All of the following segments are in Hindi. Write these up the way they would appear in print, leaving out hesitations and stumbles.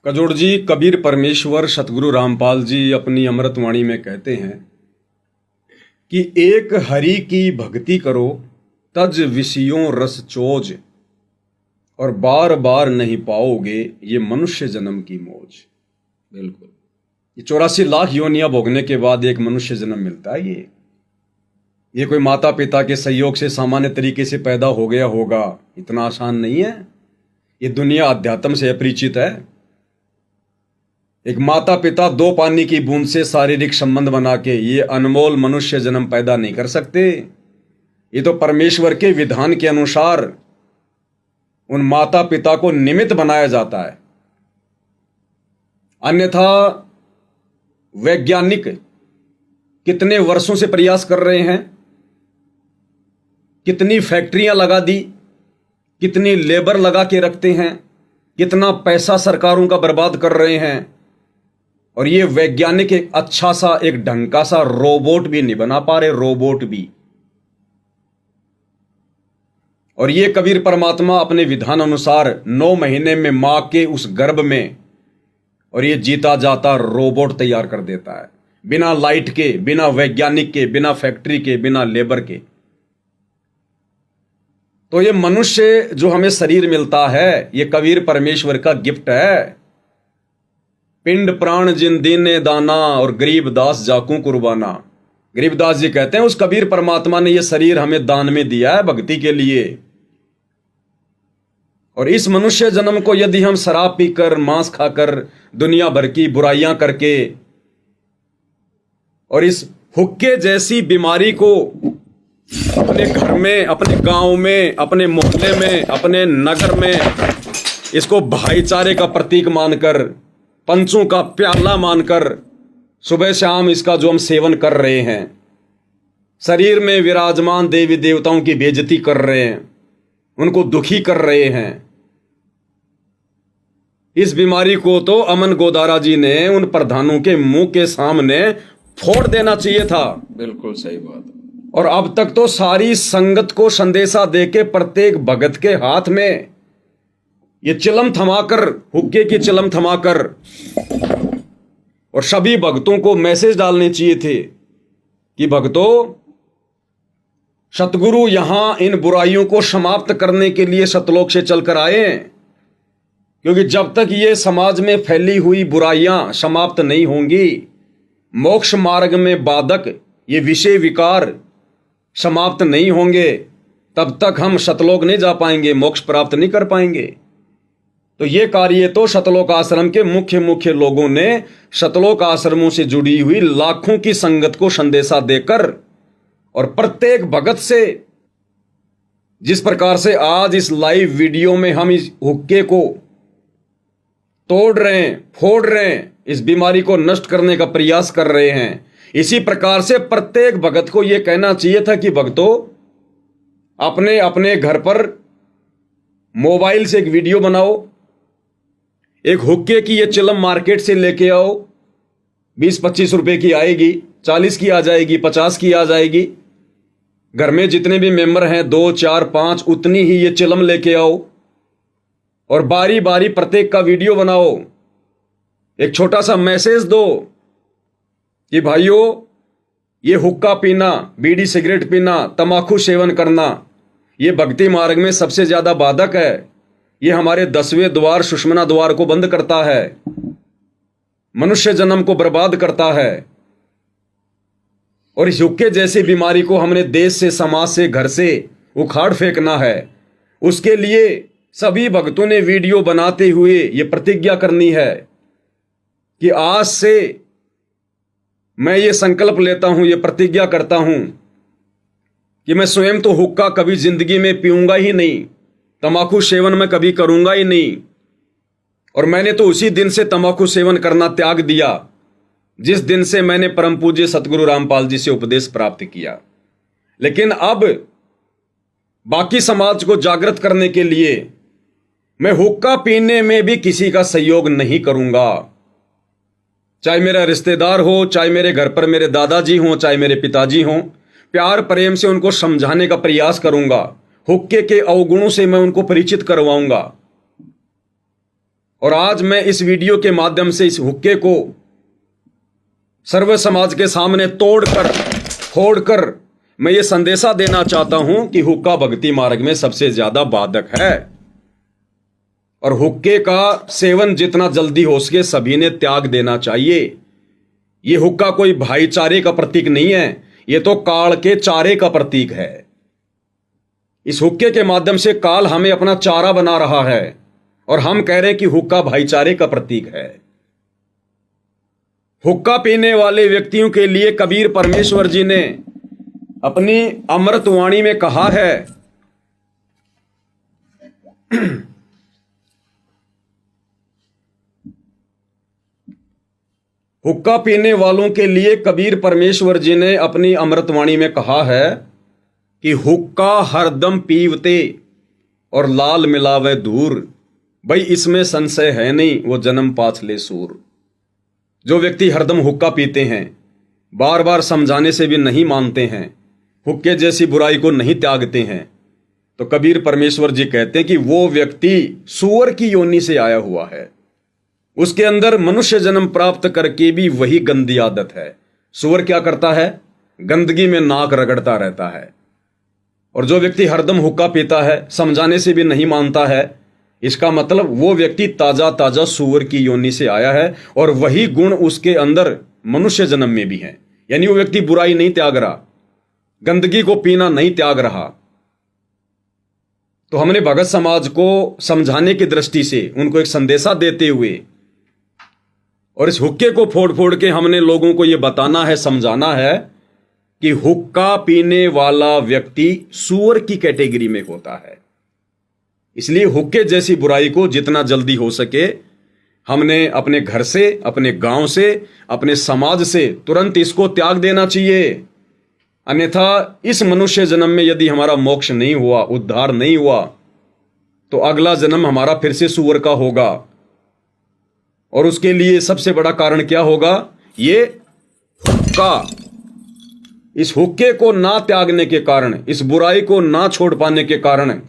कजोड़ जी, कबीर परमेश्वर सतगुरु रामपाल जी अपनी अमृतवाणी में कहते हैं कि एक हरि की भक्ति करो, तज विषयों रस चोज, और बार बार नहीं पाओगे ये मनुष्य जन्म की मौज। बिल्कुल, ये 84 लाख योनियां भोगने के बाद एक मनुष्य जन्म मिलता है। ये कोई माता पिता के सहयोग से सामान्य तरीके से पैदा हो गया होगा, इतना आसान नहीं है। ये दुनिया अध्यात्म से अपरिचित है। एक माता पिता 2 पानी की बूंद से शारीरिक संबंध बना के ये अनमोल मनुष्य जन्म पैदा नहीं कर सकते। ये तो परमेश्वर के विधान के अनुसार उन माता पिता को निमित्त बनाया जाता है। अन्यथा वैज्ञानिक कितने वर्षों से प्रयास कर रहे हैं, कितनी फैक्ट्रियां लगा दी, कितनी लेबर लगा के रखते हैं, कितना पैसा सरकारों का बर्बाद कर रहे हैं, और ये वैज्ञानिक एक अच्छा सा, एक ढंग का सा रोबोट भी नहीं बना पा रहे, रोबोट भी। और ये कबीर परमात्मा अपने विधान अनुसार 9 महीने में मां के उस गर्भ में और ये जीता जाता रोबोट तैयार कर देता है, बिना लाइट के, बिना वैज्ञानिक के, बिना फैक्ट्री के, बिना लेबर के। तो ये मनुष्य जो हमें शरीर मिलता है, ये कबीर परमेश्वर का गिफ्ट है। पिंड प्राण जिन दीने दाना, और गरीब दास जाकू कुर्बाना। गरीबदास जी कहते हैं उस कबीर परमात्मा ने ये शरीर हमें दान में दिया है भक्ति के लिए। और इस मनुष्य जन्म को यदि हम शराब पीकर, मांस खाकर, दुनिया भर की बुराइयां करके, और इस हुक्के जैसी बीमारी को अपने घर में, अपने गांव में, अपने मोहल्ले में, अपने नगर में, इसको भाईचारे का प्रतीक मानकर, पंचों का प्याला मानकर सुबह शाम इसका जो हम सेवन कर रहे हैं, शरीर में विराजमान देवी देवताओं की बेइज्जती कर रहे हैं, उनको दुखी कर रहे हैं। इस बीमारी को तो अमन गोदारा जी ने उन प्रधानों के मुंह के सामने फोड़ देना चाहिए था। बिल्कुल सही बात। और अब तक तो सारी संगत को संदेशा देके प्रत्येक भगत के हाथ में ये चिलम थमाकर, हुक्के की चिलम थमाकर, और सभी भक्तों को मैसेज डालने चाहिए थे कि भक्तों, सतगुरु यहां इन बुराइयों को समाप्त करने के लिए सतलोक से चलकर आए। क्योंकि जब तक ये समाज में फैली हुई बुराइयां समाप्त नहीं होंगी, मोक्ष मार्ग में बाधक ये विषय विकार समाप्त नहीं होंगे, तब तक हम सतलोक नहीं जा पाएंगे, मोक्ष प्राप्त नहीं कर पाएंगे। तो ये कार्य तो सतलोक आश्रम के मुख्य लोगों ने सतलोक आश्रमों से जुड़ी हुई लाखों की संगत को संदेशा देकर, और प्रत्येक भगत से, जिस प्रकार से आज इस लाइव वीडियो में हम इस हुक्के को तोड़ रहे हैं, फोड़ रहे हैं, इस बीमारी को नष्ट करने का प्रयास कर रहे हैं, इसी प्रकार से प्रत्येक भगत को यह कहना चाहिए था कि भक्तों, अपने अपने घर पर मोबाइल से एक वीडियो बनाओ, एक हुक्के की ये चिलम मार्केट से लेके आओ, 20-25 रुपए की आएगी, 40 की आ जाएगी, 50 की आ जाएगी। घर में जितने भी मेंबर हैं, 2, 4, 5, उतनी ही ये चिलम लेके आओ, और बारी बारी प्रत्येक का वीडियो बनाओ। एक छोटा सा मैसेज दो कि भाइयों, ये हुक्का पीना, बीड़ी सिगरेट पीना, तंबाकू सेवन करना, ये भक्ति मार्ग में सबसे ज्यादा बाधक है। ये हमारे 10वें द्वार, सुषमना द्वार को बंद करता है, मनुष्य जन्म को बर्बाद करता है। और इस हुक्के जैसी बीमारी को हमने देश से, समाज से, घर से उखाड़ फेंकना है। उसके लिए सभी भक्तों ने वीडियो बनाते हुए ये प्रतिज्ञा करनी है कि आज से मैं ये संकल्प लेता हूं, ये प्रतिज्ञा करता हूं कि मैं स्वयं तो हुक्का कभी जिंदगी में पीऊंगा ही नहीं, तंबाकू सेवन मैं कभी करूंगा ही नहीं। और मैंने तो उसी दिन से तंबाकू सेवन करना त्याग दिया जिस दिन से मैंने परम पूज्य सतगुरु रामपाल जी से उपदेश प्राप्त किया। लेकिन अब बाकी समाज को जागृत करने के लिए मैं हुक्का पीने में भी किसी का सहयोग नहीं करूंगा। चाहे मेरा रिश्तेदार हो, चाहे मेरे घर पर मेरे दादाजी हों, चाहे मेरे पिताजी हों, प्यार प्रेम से उनको समझाने का प्रयास करूंगा। हुक्के के अवगुणों से मैं उनको परिचित करवाऊंगा। और आज मैं इस वीडियो के माध्यम से इस हुक्के को सर्व समाज के सामने तोड़कर फोड़कर मैं ये संदेशा देना चाहता हूं कि हुक्का भक्ति मार्ग में सबसे ज्यादा बाधक है और हुक्के का सेवन जितना जल्दी हो सके सभी ने त्याग देना चाहिए। ये हुक्का कोई भाईचारे का प्रतीक नहीं है, ये तो काल के चारे का प्रतीक है। इस हुक्के के माध्यम से काल हमें अपना चारा बना रहा है और हम कह रहे हैं कि हुक्का भाईचारे का प्रतीक है। हुक्का पीने वाले व्यक्तियों के लिए कबीर परमेश्वर जी ने अपनी अमृतवाणी में कहा है हुक्का पीने वालों के लिए कबीर परमेश्वर जी ने अपनी अमृतवाणी में कहा है कि हुक्का हरदम पीवते और लाल मिलावे दूर, भाई इसमें संशय है नहीं, वो जन्म पाछ ले सूर। जो व्यक्ति हरदम हुक्का पीते हैं, बार बार समझाने से भी नहीं मानते हैं, हुक्के जैसी बुराई को नहीं त्यागते हैं, तो कबीर परमेश्वर जी कहते हैं कि वो व्यक्ति सूअर की योनि से आया हुआ है। उसके अंदर मनुष्य जन्म प्राप्त करके भी वही गंदी आदत है। सूअर क्या करता है? गंदगी में नाक रगड़ता रहता है। और जो व्यक्ति हरदम हुक्का पीता है, समझाने से भी नहीं मानता है, इसका मतलब वो व्यक्ति ताजा ताजा सूअर की योनि से आया है और वही गुण उसके अंदर मनुष्य जन्म में भी है। यानी वो व्यक्ति बुराई नहीं त्याग रहा, गंदगी को पीना नहीं त्याग रहा। तो हमने भगत समाज को समझाने की दृष्टि से उनको एक संदेशा देते हुए और इस हुक्के को फोड़ फोड़ के हमने लोगों को यह बताना है, समझाना है कि हुक्का पीने वाला व्यक्ति सूअर की कैटेगरी में होता है। इसलिए हुक्के जैसी बुराई को जितना जल्दी हो सके हमने अपने घर से, अपने गांव से, अपने समाज से तुरंत इसको त्याग देना चाहिए। अन्यथा इस मनुष्य जन्म में यदि हमारा मोक्ष नहीं हुआ, उद्धार नहीं हुआ, तो अगला जन्म हमारा फिर से सूअर का होगा। और उसके लिए सबसे बड़ा कारण क्या होगा? ये हुक्का। इस हुक्के को ना त्यागने के कारण, इस बुराई को ना छोड़ पाने के कारण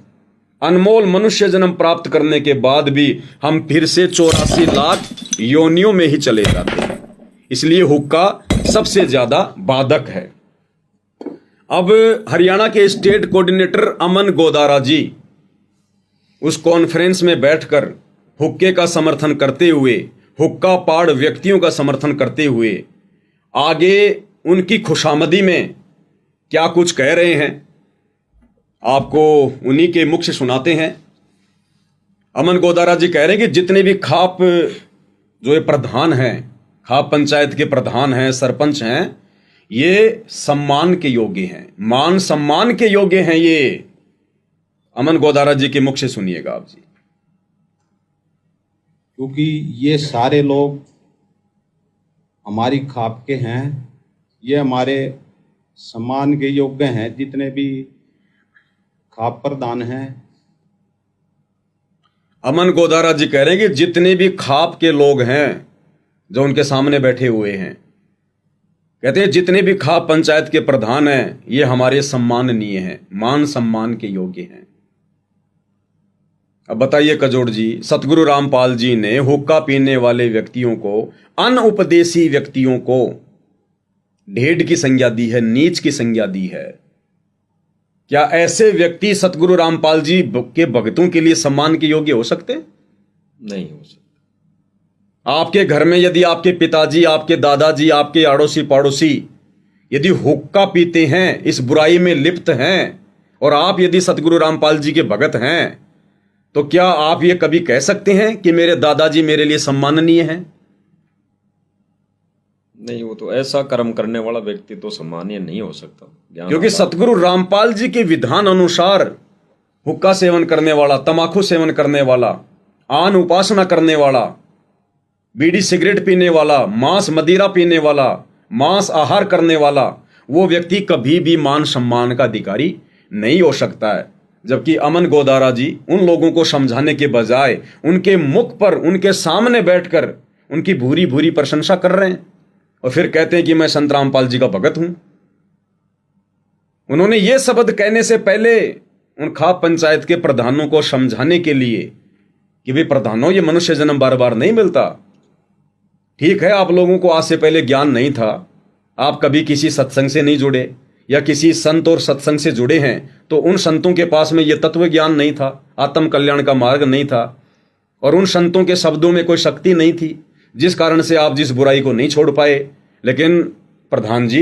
अनमोल मनुष्य जन्म प्राप्त करने के बाद भी हम फिर से 84 लाख योनियों में ही चले जाते हैं। इसलिए हुक्का सबसे ज्यादा बाधक है। अब हरियाणा के स्टेट कोऑर्डिनेटर अमन गोदारा जी उस कॉन्फ्रेंस में बैठकर हुक्के का समर्थन करते हुए, हुक्का पाड़ व्यक्तियों का समर्थन करते हुए आगे उनकी खुशामदी में क्या कुछ कह रहे हैं, आपको उन्हीं के मुख से सुनाते हैं। अमन गोदारा जी कह रहे हैं कि जितने भी खाप जो ये प्रधान हैं, खाप पंचायत के प्रधान हैं, सरपंच हैं, ये सम्मान के योग्य हैं, मान सम्मान के योग्य हैं। ये अमन गोदारा जी के मुख से सुनिएगा आप जी। क्योंकि ये सारे लोग हमारी खाप के हैं, ये हमारे सम्मान के योग्य हैं, जितने भी खाप प्रधान हैं। अमन गोदारा जी कह रहे हैं कि जितने भी खाप के लोग हैं जो उनके सामने बैठे हुए हैं, कहते हैं जितने भी खाप पंचायत के प्रधान हैं ये हमारे सम्माननीय हैं, मान सम्मान के योग्य हैं। अब बताइए कजोड़ जी, सतगुरु रामपाल जी ने हुक्का पीने वाले व्यक्तियों को, अनउपदेशी व्यक्तियों को ढेड की संज्ञा दी है, नीच की संज्ञा दी है। क्या ऐसे व्यक्ति सतगुरु रामपाल जी के भक्तों के लिए सम्मान के योग्य हो सकते? नहीं हो सकते। आपके घर में यदि आपके पिताजी, आपके दादाजी, आपके अड़ोसी पड़ोसी यदि हुक्का पीते हैं, इस बुराई में लिप्त हैं, और आप यदि सतगुरु रामपाल जी के भगत हैं, तो क्या आप ये कभी कह सकते हैं कि मेरे दादाजी मेरे लिए सम्माननीय हैं? नहीं, वो तो ऐसा कर्म करने वाला व्यक्ति तो सम्मानीय नहीं हो सकता। क्योंकि सतगुरु रामपाल जी के विधान अनुसार हुक्का सेवन करने वाला, तमाकू सेवन करने वाला, आन उपासना करने वाला, बीड़ी सिगरेट पीने वाला, मांस मदिरा पीने वाला, मांस आहार करने वाला, वो व्यक्ति कभी भी मान सम्मान का अधिकारी नहीं हो सकता है। जबकि अमन गोदारा जी उन लोगों को समझाने के बजाय उनके मुख पर, उनके सामने बैठकर उनकी भूरी भूरी प्रशंसा कर रहे हैं और फिर कहते हैं कि मैं संत रामपाल जी का भगत हूं। उन्होंने ये शब्द कहने से पहले उन खाप पंचायत के प्रधानों को समझाने के लिए कि भाई प्रधानों, ये मनुष्य जन्म बार बार नहीं मिलता। ठीक है, आप लोगों को आज से पहले ज्ञान नहीं था, आप कभी किसी सत्संग से नहीं जुड़े या किसी संत और सत्संग से जुड़े हैं, तो उन संतों के पास में यह तत्व ज्ञान नहीं था, आत्म कल्याण का मार्ग नहीं था, और उन संतों के शब्दों में कोई शक्ति नहीं थी, जिस कारण से आप जिस बुराई को नहीं छोड़ पाए। लेकिन प्रधान जी,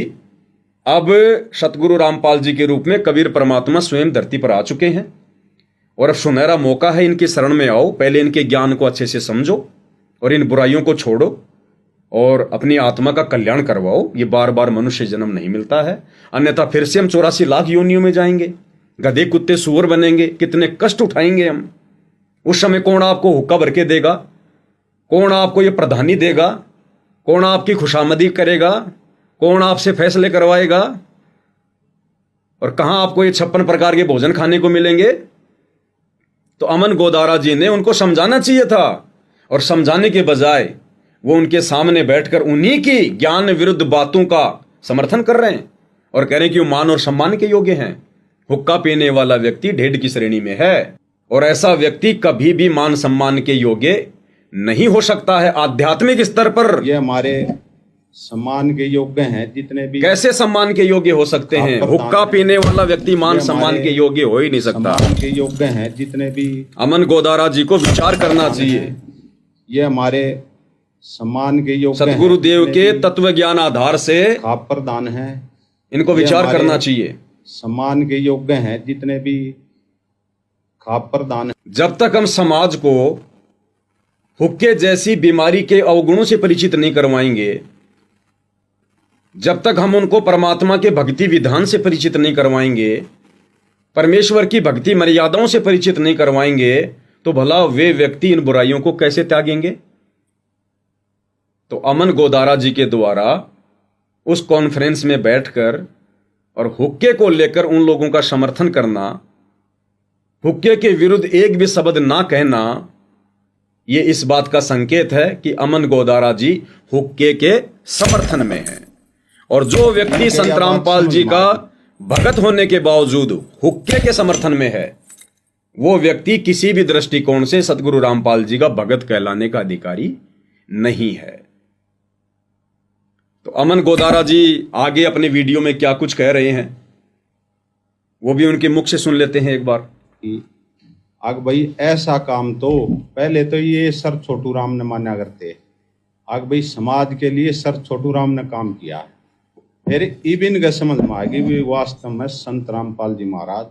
अब सतगुरु रामपाल जी के रूप में कबीर परमात्मा स्वयं धरती पर आ चुके हैं, और अब सुनहरा मौका है, इनकी शरण में आओ, पहले इनके ज्ञान को अच्छे से समझो और इन बुराइयों को छोड़ो और अपनी आत्मा का कल्याण करवाओ। ये बार बार मनुष्य जन्म नहीं मिलता है, अन्यथा फिर से हम 84 लाख योनियों में जाएंगे, गधे कुत्ते सूअर बनेंगे, कितने कष्ट उठाएंगे हम। उस समय कौन आपको हुक्का भर के देगा, कौन आपको ये प्रधानी देगा, कौन आपकी खुशामदी करेगा, कौन आपसे फैसले करवाएगा, और कहां आपको ये 56 प्रकार के भोजन खाने को मिलेंगे। तो अमन गोदारा जी ने उनको समझाना चाहिए था, और समझाने के बजाय वो उनके सामने बैठकर उन्हीं की ज्ञान विरुद्ध बातों का समर्थन कर रहे हैं और कह रहे हैं कि वो मान और सम्मान के योग्य हैं। हुक्का पीने वाला व्यक्ति ढेड की श्रेणी में है, और ऐसा व्यक्ति कभी भी मान सम्मान के योग्य नहीं हो सकता है आध्यात्मिक स्तर पर। ये हमारे सम्मान के योग्य हैं जितने भी। कैसे सम्मान के योग्य हो सकते हैं? हुक्का पीने वाला व्यक्ति मान सम्मान के योग्य हो ही नहीं सकता। सम्मान के योग्य हैं जितने भी। अमन गोदारा जी को विचार करना चाहिए। ये हमारे सम्मान के योग्य सतगुरुदेव के तत्व ज्ञान आधार से खाप प्रदान है, इनको विचार करना चाहिए। सम्मान के योग्य हैं जितने भी खाप प्रदान है। जब तक हम समाज को हुक्के जैसी बीमारी के अवगुणों से परिचित नहीं करवाएंगे, जब तक हम उनको परमात्मा के भक्ति विधान से परिचित नहीं करवाएंगे, परमेश्वर की भक्ति मर्यादाओं से परिचित नहीं करवाएंगे, तो भला वे व्यक्ति इन बुराइयों को कैसे त्यागेंगे? तो अमन गोदारा जी के द्वारा उस कॉन्फ्रेंस में बैठकर और हुक्के को लेकर उन लोगों का समर्थन करना, हुक्के के विरुद्ध एक भी शब्द ना कहना, यह इस बात का संकेत है कि अमन गोदारा जी हुक्के के समर्थन में हैं। और जो व्यक्ति संत रामपाल जी का भगत होने के बावजूद हुक्के के समर्थन में है, वो व्यक्ति किसी भी दृष्टिकोण से सतगुरु रामपाल जी का भगत कहलाने का अधिकारी नहीं है। तो अमन गोदारा जी आगे अपने वीडियो में क्या कुछ कह रहे हैं, वो भी उनके मुख से सुन लेते हैं एक बार। आग भाई ऐसा काम तो पहले तो ये सर छोटू राम ने माना करते, आग भाई समाज के लिए सर छोटू राम ने काम किया। फिर इबिन के समझ में आ गई भी वास्तव में संत रामपाल जी महाराज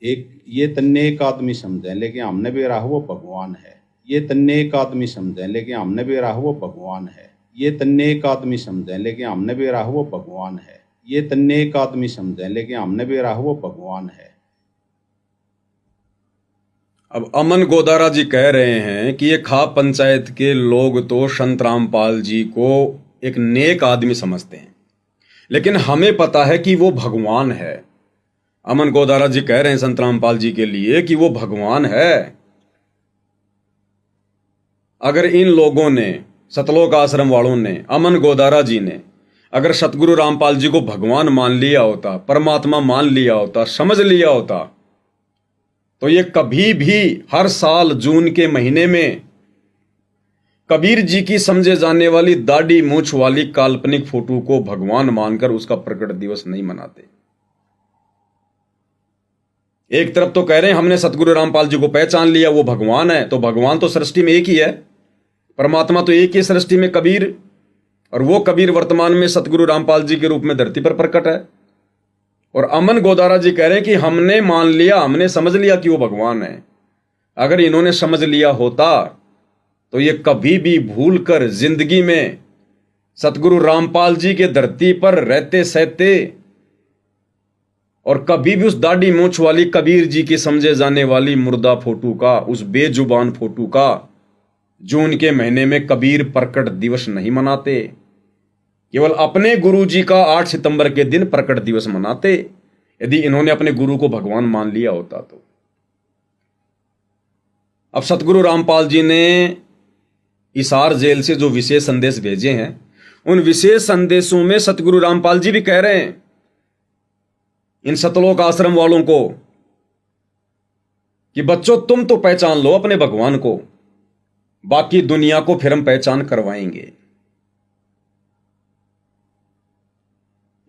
एक ये तन्ने एक आदमी समझे, लेकिन हमने भी रहा वो भगवान है। ये तन्ने एक आदमी समझे, लेकिन हमने भी रहा वो भगवान है। ये तन्ने एक आदमी समझे, लेकिन हमने भी रहा वो भगवान है। ये तन्ने एक आदमी समझे, लेकिन हमने भी रहा वो भगवान है। अब अमन गोदारा जी कह रहे हैं कि ये खाप पंचायत के लोग तो संत रामपाल जी को एक नेक आदमी समझते हैं, लेकिन हमें पता है कि वो भगवान है। अमन गोदारा जी कह रहे हैं संत रामपाल जी के लिए कि वो भगवान है। अगर इन लोगों ने, सतलोक आश्रम वालों ने, अमन गोदारा जी ने अगर सतगुरु रामपाल जी को भगवान मान लिया होता, परमात्मा मान लिया होता, समझ लिया होता, तो ये कभी भी हर साल जून के महीने में कबीर जी की समझे जाने वाली दाढ़ी मूछ वाली काल्पनिक फोटो को भगवान मानकर उसका प्रकट दिवस नहीं मनाते। एक तरफ तो कह रहे हैं हमने सतगुरु रामपाल जी को पहचान लिया, वो भगवान है, तो भगवान तो सृष्टि में एक ही है, परमात्मा तो एक ही सृष्टि में कबीर, और वो कबीर वर्तमान में सतगुरु रामपाल जी के रूप में धरती पर प्रकट है। और अमन गोदारा जी कह रहे हैं कि हमने मान लिया, हमने समझ लिया कि वो भगवान है। अगर इन्होंने समझ लिया होता तो ये कभी भी भूल कर जिंदगी में सतगुरु रामपाल जी के धरती पर रहते सहते और कभी भी उस दाढ़ी मूछ वाली कबीर जी की समझे जाने वाली मुर्दा फोटो का, उस बेजुबान फोटो का जून के महीने में कबीर प्रकट दिवस नहीं मनाते, केवल अपने गुरु जी का 8 सितंबर के दिन प्रकट दिवस मनाते, यदि इन्होंने अपने गुरु को भगवान मान लिया होता तो। अब सतगुरु रामपाल जी ने हिसार जेल से जो विशेष संदेश भेजे हैं, उन विशेष संदेशों में सतगुरु रामपाल जी भी कह रहे हैं इन सतलोक आश्रम वालों को कि बच्चों तुम तो पहचान लो अपने भगवान को, बाकी दुनिया को फिर हम पहचान करवाएंगे।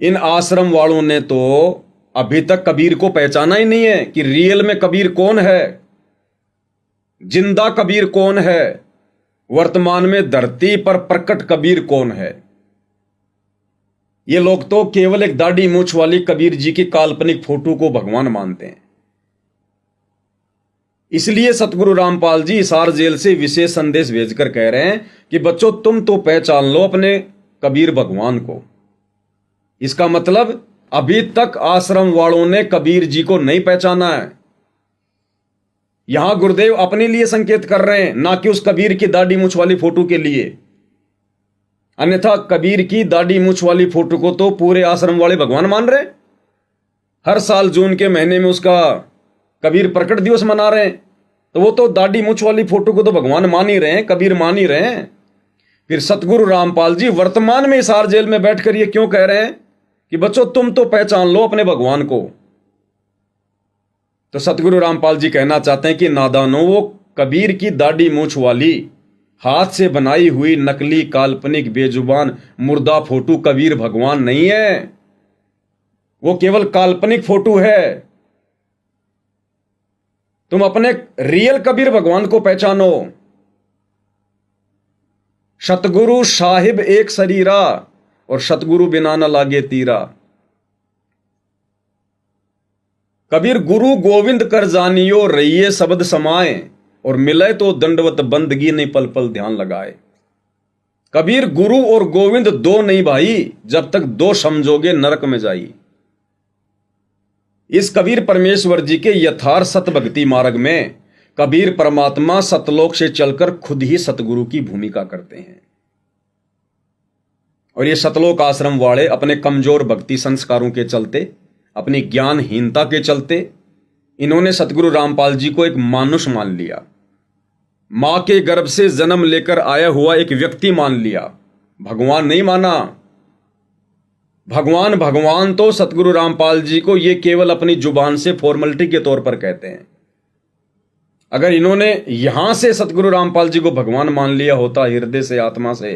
इन आश्रम वालों ने तो अभी तक कबीर को पहचाना ही नहीं है कि रियल में कबीर कौन है, जिंदा कबीर कौन है, वर्तमान में धरती पर प्रकट कबीर कौन है। ये लोग तो केवल एक दाढ़ी मूछ वाली कबीर जी की काल्पनिक फोटो को भगवान मानते हैं। इसलिए सतगुरु रामपाल जी हिसार जेल से विशेष संदेश भेजकर कह रहे हैं कि बच्चों तुम तो पहचान लो अपने कबीर भगवान को। इसका मतलब अभी तक आश्रम वालों ने कबीर जी को नहीं पहचाना है। यहां गुरुदेव अपने लिए संकेत कर रहे हैं, ना कि उस कबीर की दाढ़ी मूछ वाली फोटो के लिए। अन्यथा कबीर की दाढ़ी मूछ वाली फोटो को तो पूरे आश्रम वाले भगवान मान रहे हैं। हर साल जून के महीने में उसका कबीर प्रकट दिवस मना रहे हैं, तो वो तो दाढ़ी मूछ वाली फोटो को तो भगवान मान ही रहे हैं, कबीर मान ही रहे हैं। फिर सतगुरु रामपाल जी वर्तमान में हिसार जेल में बैठकर ये क्यों कह रहे हैं कि बच्चों तुम तो पहचान लो अपने भगवान को। तो सतगुरु रामपाल जी कहना चाहते हैं कि नादानो, वो कबीर की दाढ़ी मूछ वाली हाथ से बनाई हुई नकली काल्पनिक बेजुबान मुर्दा फोटो कबीर भगवान नहीं है, वो केवल काल्पनिक फोटो है। तुम अपने रियल कबीर भगवान को पहचानो। सतगुरु साहिब एक शरीरा और सतगुरु बिना न लागे तीरा। कबीर गुरु गोविंद कर जानियो रहिए शब्द समाए, और मिले तो दंडवत बंदगी नहीं पल पल ध्यान लगाए। कबीर गुरु और गोविंद दो नहीं भाई, जब तक दो समझोगे नरक में जाई। इस कबीर परमेश्वर जी के यथार्थ सत भक्ति मार्ग में कबीर परमात्मा सतलोक से चलकर खुद ही सतगुरु की भूमिका करते हैं। और ये सतलोक आश्रम वाले अपने कमजोर भक्ति संस्कारों के चलते, अपनी ज्ञानहीनता के चलते, इन्होंने सतगुरु रामपाल जी को एक मानुष मान लिया, मां के गर्भ से जन्म लेकर आया हुआ एक व्यक्ति मान लिया, भगवान नहीं माना। भगवान तो सतगुरु रामपाल जी को ये केवल अपनी जुबान से फॉर्मेलिटी के तौर पर कहते हैं। अगर इन्होंने यहां से सतगुरु रामपाल जी को भगवान मान लिया होता हृदय से, आत्मा से,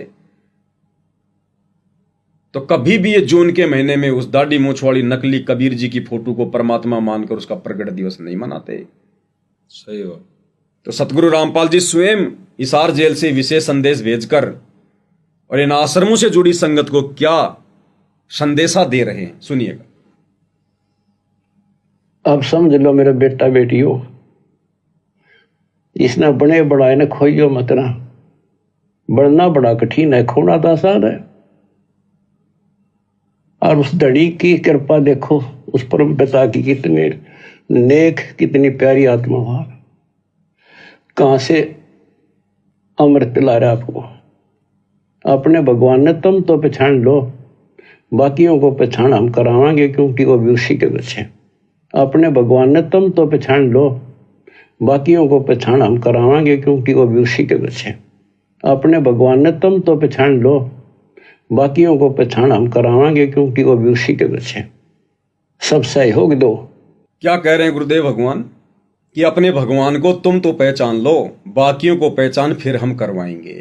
तो कभी भी ये जून के महीने में उस दाढ़ी मूछ वाली नकली कबीर जी की फोटो को परमात्मा मानकर उसका प्रगट दिवस नहीं मनाते। सही बात। तो सतगुरु रामपाल जी स्वयं हिसार जेल से विशेष संदेश भेजकर और इन आश्रमों से जुड़ी संगत को क्या संदेशा दे रहे हैं, सुनिएगा। अब समझ लो मेरा बेटा बेटी हो, इसने बने बढ़ाए ने खोइयो मत ना। बढ़ना बड़ा कठिन है, खोना तो आसान है। और उस धड़ी की कृपा देखो, उस परम पिता की कितने नेक, कितनी प्यारी आत्मा वहां, कहां से अमृत पिला रहा आपको। अपने भगवान ने तुम तो पहचान लो, बाकियों को पहचान हम करावांगे, क्योंकि वो भी उसी के बच्चे। अपने भगवान ने तुम तो पहचान लो, बाकियों को पहचान हम करावांगे, क्योंकि वो भी उसी के बच्चे। अपने भगवान ने तुम तो पहचान लो, बाकियों को पहचान हम करावांगे, क्योंकि वो भी उसी के बच्चे। सब सहयोग दो। क्या कह रहे हैं गुरुदेव भगवान कि अपने भगवान को तुम तो पहचान लो, बाकियों को पहचान फिर हम करवाएंगे।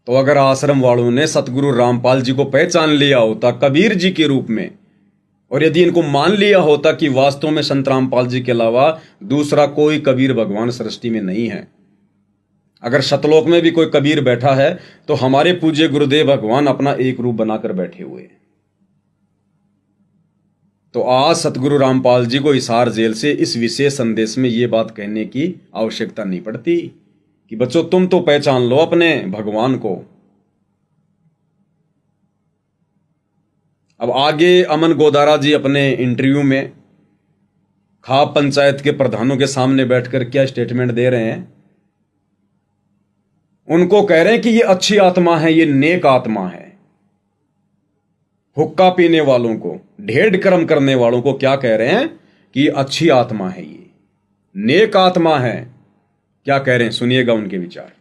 तो अगर आश्रम वालों ने सतगुरु रामपाल जी को पहचान लिया होता कबीर जी के रूप में, और यदि इनको मान लिया होता कि वास्तव में संत रामपाल जी के अलावा दूसरा कोई कबीर भगवान सृष्टि में नहीं है, अगर सतलोक में भी कोई कबीर बैठा है तो हमारे पूज्य गुरुदेव भगवान अपना एक रूप बनाकर बैठे हुए हैं, तो आज सतगुरु रामपाल जी को हिसार जेल से इस विशेष संदेश में यह बात कहने की आवश्यकता नहीं पड़ती कि बच्चों तुम तो पहचान लो अपने भगवान को। अब आगे अमन गोदारा जी अपने इंटरव्यू में खाप पंचायत के प्रधानों के सामने बैठकर क्या स्टेटमेंट दे रहे हैं। उनको कह रहे हैं कि ये अच्छी आत्मा है, ये नेक आत्मा है। हुक्का पीने वालों को, ढेर कर्म करने वालों को क्या कह रहे हैं कि अच्छी आत्मा है, ये नेक आत्मा है। क्या कह रहे हैं, सुनिएगा उनके विचार।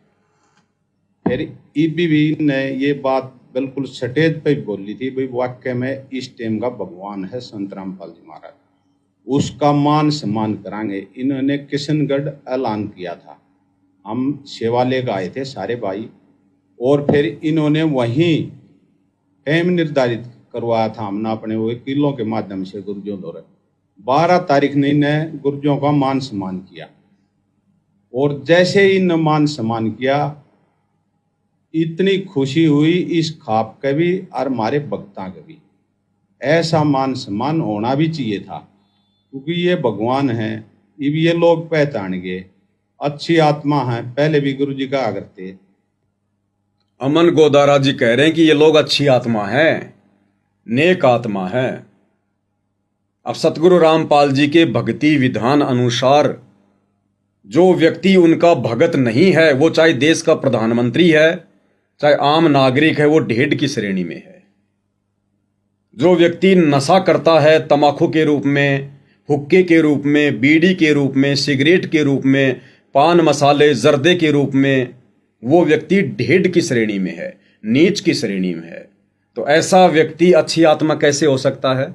फिर ईबीवी ने ये बात बिल्कुल स्टेज पे बोली थी, भाई वाक्य में इस टाइम का भगवान है संत रामपाल जी महाराज। उसका मान सम्मान करांगे। इन्होंने किशनगढ़ ऐलान किया था, हम सेवा लेकर आए थे सारे भाई, और फिर इन्होंने वहीं टाइम निर्धारित करवाया था हमने अपने वकीलों के माध्यम से गुरुजों द्वारा। 12 तारीख ने इन्हें गुरुजों का मान सम्मान किया, और जैसे ही इन्हें मान सम्मान किया, इतनी खुशी हुई इस खाप के भी और हमारे भक्ता के भी। ऐसा मान सम्मान होना भी चाहिए था, क्योंकि ये भगवान हैं, ये लोग पहचानेंगे, अच्छी आत्मा है। पहले भी गुरु जी कहा करते। अमन गोदारा जी कह रहे हैं कि ये लोग अच्छी आत्मा है, नेक आत्मा है। अब सतगुरु रामपाल जी के भक्ति विधान अनुसार जो व्यक्ति उनका भगत नहीं है, वो चाहे देश का प्रधानमंत्री है, चाहे आम नागरिक है, वो ढेड की श्रेणी में है। जो व्यक्ति नशा करता है तंबाकू के रूप में, हुक्के के रूप में, बीड़ी के रूप में, सिगरेट के रूप में, पान मसाले जर्दे के रूप में, वो व्यक्ति ढेड की श्रेणी में है, नीच की श्रेणी में है। तो ऐसा व्यक्ति अच्छी आत्मा कैसे हो सकता है?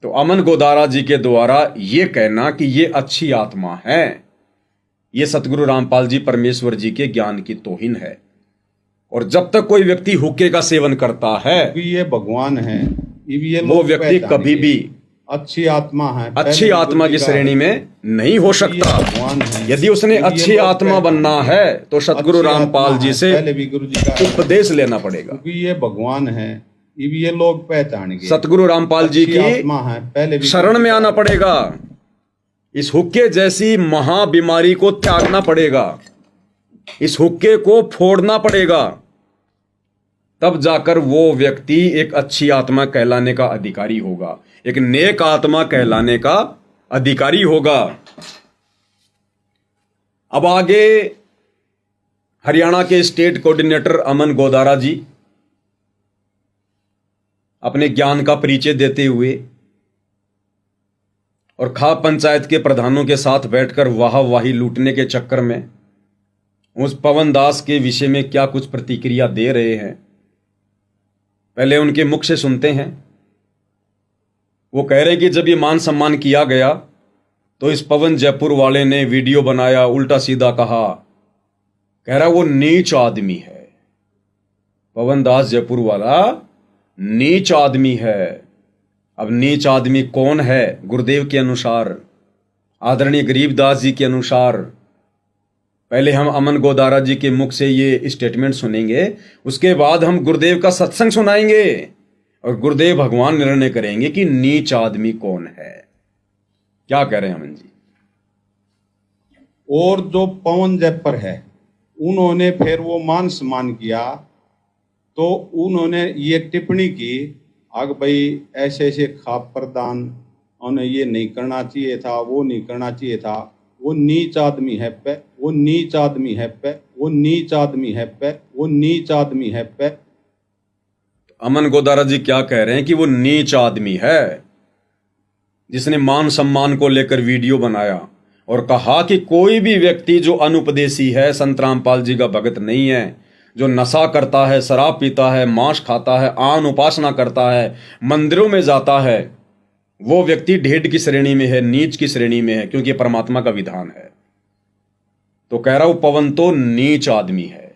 तो अमन गोदारा जी के द्वारा ये कहना कि ये अच्छी आत्मा है, ये सतगुरु रामपाल जी परमेश्वर जी के ज्ञान की तौहीन है। और जब तक कोई व्यक्ति हुक्के का सेवन करता है, ये भगवान है, ये वो व्यक्ति कभी भी अच्छी आत्मा है, अच्छी आत्मा की श्रेणी में नहीं हो सकता। यदि उसने अच्छी आत्मा बनना है तो सतगुरु रामपाल जी से उपदेश लेना पड़ेगा, क्योंकि ये भगवान है, ये लोग पहचानेंगे। सतगुरु रामपाल जी की शरण में आना पड़ेगा, इस हुक्के जैसी महा बीमारी को त्यागना पड़ेगा, इस हुक्के को फोड़ना पड़ेगा, तब जाकर वो व्यक्ति एक अच्छी आत्मा कहलाने का अधिकारी होगा, एक नेक आत्मा कहलाने का अधिकारी होगा। अब आगे हरियाणा के स्टेट कोऑर्डिनेटर अमन गोदारा जी अपने ज्ञान का परिचय देते हुए और खाप पंचायत के प्रधानों के साथ बैठकर वाहवाही लूटने के चक्कर में उस पवन दास के विषय में क्या कुछ प्रतिक्रिया दे रहे हैं, पहले उनके मुख से सुनते हैं। वो कह रहे हैं कि जब ये मान सम्मान किया गया तो इस पवन जयपुर वाले ने वीडियो बनाया, उल्टा सीधा कहा, कह रहा वो नीच आदमी है। पवन दास जयपुर वाला नीच आदमी है। अब नीच आदमी कौन है? गुरुदेव के अनुसार, आदरणीय गरीबदास जी के अनुसार। पहले हम अमन गोदारा जी के मुख से ये स्टेटमेंट सुनेंगे, उसके बाद हम गुरुदेव का सत्संग सुनाएंगे और गुरुदेव भगवान निर्णय करेंगे कि नीच आदमी कौन है। क्या कह रहे हैं अमन जी? और जो पवन जयपुर है, उन्होंने फिर वो मान सम्मान किया तो उन्होंने ये टिप्पणी की, अग भाई ऐसे ऐसे खाप प्रदान उन्हें ये नहीं करना चाहिए था, वो नहीं करना चाहिए था, वो नीच आदमी है पे, वो नीच आदमी है पे, वो नीच आदमी है पे, वो नीच आदमी है पे। अमन गोदारा जी क्या कह रहे हैं कि वो नीच आदमी है जिसने मान सम्मान को लेकर वीडियो बनाया और कहा कि कोई भी व्यक्ति जो अनुपदेशी है, संत रामपाल जी का भगत नहीं है, जो नशा करता है, शराब पीता है, मांस खाता है, आन उपासना करता है, मंदिरों में जाता है, वो व्यक्ति ढेड की श्रेणी में है, नीच की श्रेणी में है, क्योंकि परमात्मा का विधान है। तो कह रहा हूं पवन तो नीच आदमी है।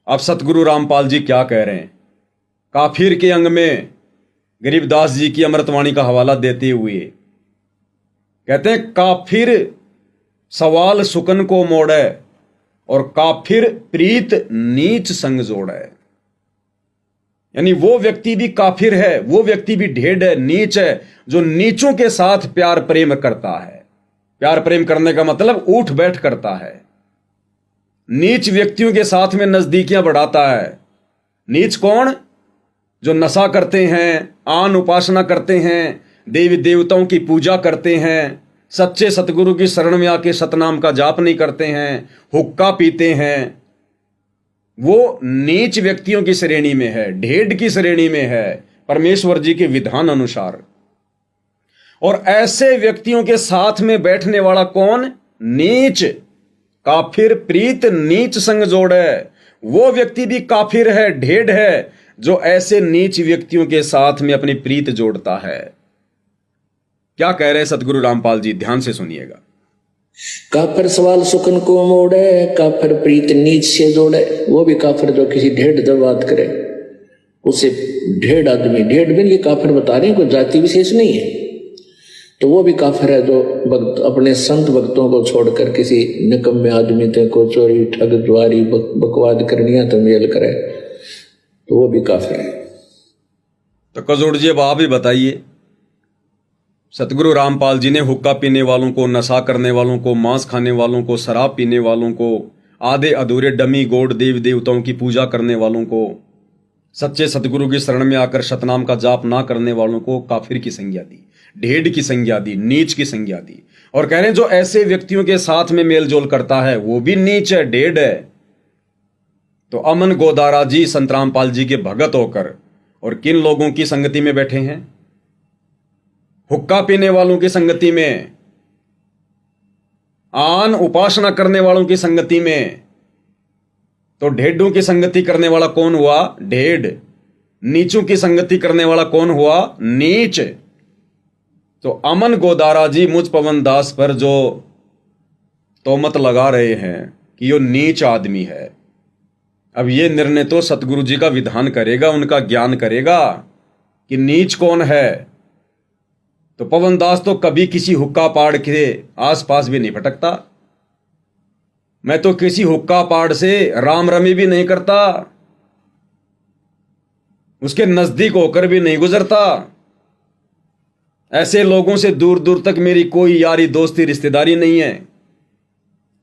अब सतगुरु रामपाल जी क्या कह रहे हैं? काफिर के अंग में गरीबदास जी की अमृतवाणी का हवाला देते हुए कहते हैं, काफिर सवाल सुकन को मोड़े और काफिर प्रीत नीच संग जोड़े। यानी वो व्यक्ति भी काफिर है, वो व्यक्ति भी ढेड है, नीच है, जो नीचों के साथ प्यार प्रेम करता है। प्यार प्रेम करने का मतलब उठ बैठ करता है, नीच व्यक्तियों के साथ में नजदीकियां बढ़ाता है। नीच कौन? जो नशा करते हैं, आन उपासना करते हैं, देवी देवताओं की पूजा करते हैं, सच्चे सतगुरु की शरण में आके सतनाम का जाप नहीं करते हैं, हुक्का पीते हैं, वो नीच व्यक्तियों की श्रेणी में है, ढेड की श्रेणी में है परमेश्वर जी के विधान अनुसार। और ऐसे व्यक्तियों के साथ में बैठने वाला कौन? नीच। काफिर प्रीत नीच संग जोड़े। वो व्यक्ति भी काफिर है, ढेड है, जो ऐसे नीच व्यक्तियों के साथ में अपनी प्रीत जोड़ता है। क्या कह रहे हैं सतगुरु रामपाल जी, ध्यान से सुनिएगा। काफिर सवाल सुकन को मोड़े, काफिर प्रीत नीच से जोड़े। वो भी काफिर जो किसी ढेढ़ दर बात करे, उसे ढेढ़ आदमी, ढेढ़ भी ये काफिर बता रहे हैं, कोई जाति विशेष नहीं है, तो वो भी काफिर है जो भक्त अपने संत भक्तों को छोड़कर किसी निकम्मे आदमी ते को चोरी ठग द्वारी बकवाद करनिया तो मेल करे, तो वो भी काफिर है। तो कजोड़ जी अब आप ही बताइए, सतगुरु रामपाल जी ने हुक्का पीने वालों को, नशा करने वालों को, मांस खाने वालों को, शराब पीने वालों को, आधे अधूरे डमी गोड देव देवताओं की पूजा करने वालों को, सच्चे सतगुरु की शरण में आकर शतनाम का जाप ना करने वालों को काफिर की संज्ञा दी, ढेढ़ की संज्ञा दी, नीच की संज्ञा दी। और कह रहे हैं जो ऐसे व्यक्तियों के साथ में मेलजोल करता है वो भी नीच है, ढेढ़ है। तो अमन गोदारा जी संत रामपाल जी के भगत होकर और किन लोगों की संगति में बैठे हैं? हुक्का पीने वालों की संगति में, आन उपासना करने वालों की संगति में। तो ढेढ़ों की संगति करने वाला कौन हुआ? ढेढ़। नीचों की संगति करने वाला कौन हुआ? नीच। तो अमन गोदारा जी मुझ पवन दास पर जो तोहमत लगा रहे हैं कि यो नीच आदमी है, अब ये निर्णय तो सतगुरु जी का विधान करेगा, उनका ज्ञान करेगा कि नीच कौन है। तो पवन दास तो कभी किसी हुक्का पाड़ के आसपास भी नहीं भटकता। मैं तो किसी हुक्का पाड़ से राम रमी भी नहीं करता, उसके नजदीक होकर भी नहीं गुजरता। ऐसे लोगों से दूर दूर तक मेरी कोई यारी दोस्ती रिश्तेदारी नहीं है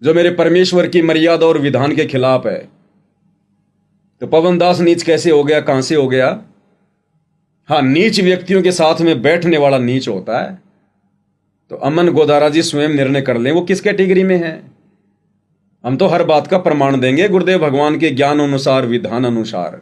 जो मेरे परमेश्वर की मर्यादा और विधान के खिलाफ है। तो पवन दास नीच कैसे हो गया, कहां से हो गया? हाँ, नीच व्यक्तियों के साथ में बैठने वाला नीच होता है। तो अमन गोदारा जी स्वयं निर्णय कर लें वो किस कैटेगरी में है। हम तो हर बात का प्रमाण देंगे गुरुदेव भगवान के ज्ञान अनुसार, विधान अनुसार।